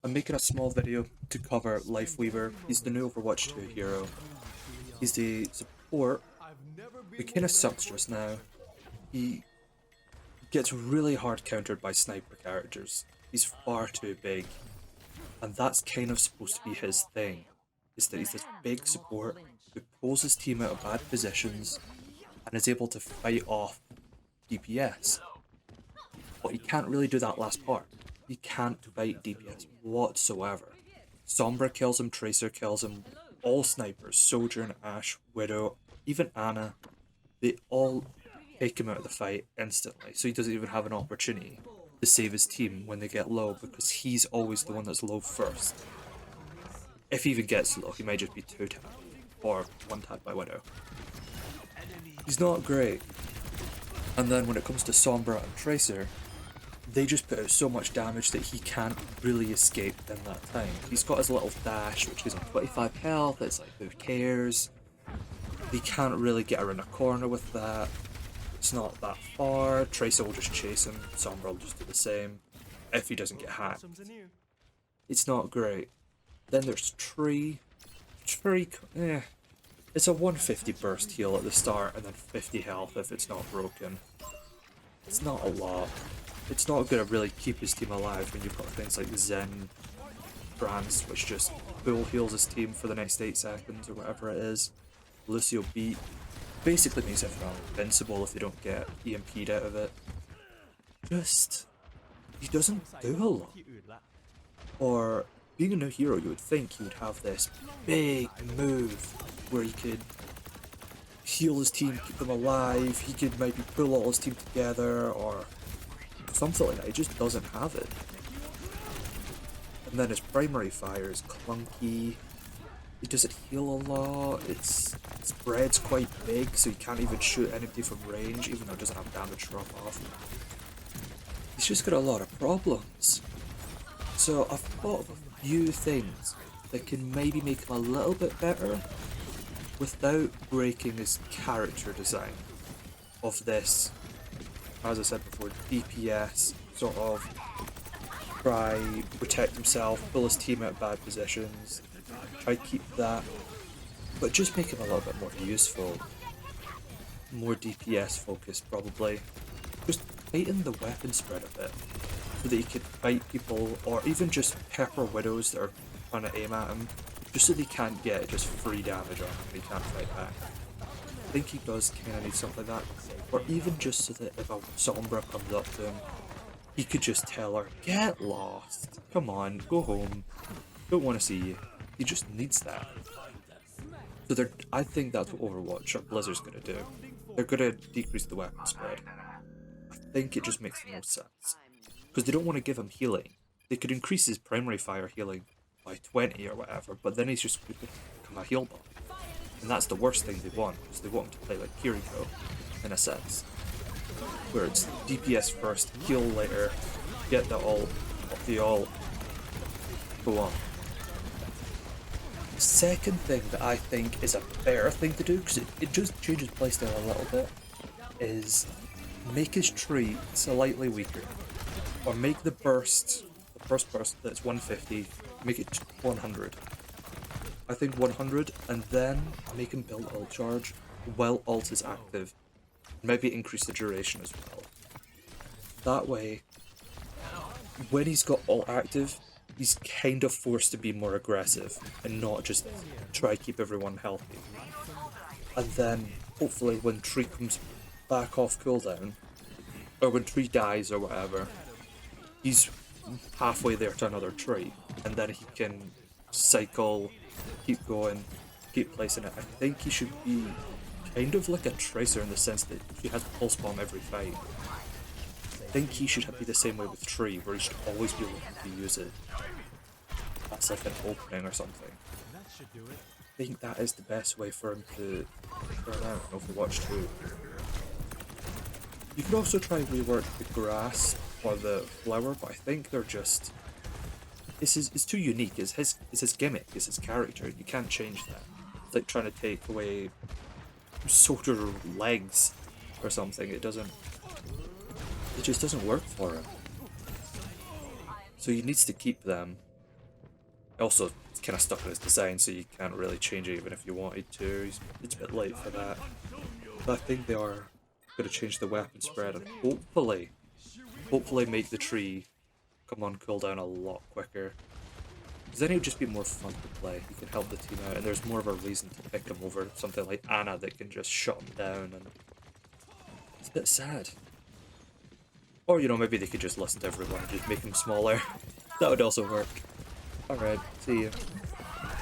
I'm making a small video to cover LifeWeaver. He's the new Overwatch 2 hero. He's the support who kinda sucks just now. He gets really hard countered by sniper characters. He's far too big. And that's kind of supposed to be his thing. Is that he's this big support who pulls his team out of bad positions and is able to fight off DPS. But he can't really do that last part. He can't fight DPS whatsoever. Sombra kills him, Tracer kills him, all snipers, Sojourn, Ashe, Widow, even Ana, they all take him out of the fight instantly, so he doesn't even have an opportunity to save his team when they get low because he's always the one that's low first. If he even gets low, he might just be 2-tapped or 1-tapped by Widow. He's not great. And then when it comes to Sombra and Tracer, they just put out so much damage that he can't really escape in that time. He's got his little dash, which gives him 25 health, it's like, who cares? He can't really get around a corner with that. It's not that far. Tracer will just chase him, Sombra will just do the same, if he doesn't get hacked. It's not great. Then there's Tree. It's a 150 burst heal at the start and then 50 health if it's not broken. It's not a lot. It's not going to really keep his team alive when you've got things like Zen, Brans, which just full heals his team for the next 8 seconds or whatever it is. Lucio beat basically makes everyone invincible if they don't get EMP'd out of it. He doesn't do a lot. Or, being a new hero, you would think he would have this big move where he could heal his team, keep them alive, he could maybe pull all his team together, or something like that. He just doesn't have it. And then his primary fire is clunky. He doesn't heal a lot. His spread's quite big, so he can't even shoot anybody from range, even though it doesn't have damage drop off. He's just got a lot of problems. So I've thought of a few things that can maybe make him a little bit better without breaking his character design of this, as I said before, DPS, sort of try protect himself, pull his team out of bad positions, try keep that, but just make him a little bit more useful, more DPS focused probably. Just tighten the weapon spread a bit, so that he could fight people, or even just pepper widows that are trying to aim at him, just so they can't get just free damage on him and he can't fight back. I think he does kind of need something like that, or even just so that if a Sombra comes up to him, he could just tell her, get lost, come on, go home, don't want to see you. He just needs that. So I think that's what Overwatch or Blizzard's going to do. They're going to decrease the weapon spread. I think it just makes the most sense. Because they don't want to give him healing. They could increase his primary fire healing by 20 or whatever, but then he's just going to become a heal bot. And that's the worst thing they want, because they want him to play like Kiriko, in a sense. Where it's DPS first, heal later, get the ult, go on. The second thing that I think is a better thing to do, because it just changes playstyle a little bit, is make his tree slightly weaker. Or make the first burst that's 150, make it 100. I think 100, and then make him build ult charge while ult is active. Maybe increase the duration as well. That way, when he's got ult active, he's kind of forced to be more aggressive and not just try to keep everyone healthy. And then, hopefully, when Tree comes back off cooldown, or when Tree dies or whatever, he's halfway there to another tree, and then he can cycle, keep going, keep placing it. I think he should be kind of like a Tracer in the sense that he has pulse bomb every fight. I think he should be the same way with Tree, where he should always be looking to use it. That's like an opening or something. I think that is the best way for him to turn out in Overwatch 2. You could also try and rework the grass or the flower, but I think they're just... It's too unique. It's his gimmick, it's his character, you can't change that. It's like trying to take away soldier legs or something. It just doesn't work for him. So he needs to keep them. Also, it's kind of stuck in its design, so you can't really change it even if you wanted to. It's a bit late for that. But I think they are going to change the weapon spread and hopefully make the tree come on cooldown a lot quicker. Because then it would just be more fun to play. You can help the team out, and there's more of a reason to pick him over something like Anna that can just shut him down, and it's a bit sad. Or, you know, maybe they could just listen to everyone and just make him smaller. That would also work. Alright, see you.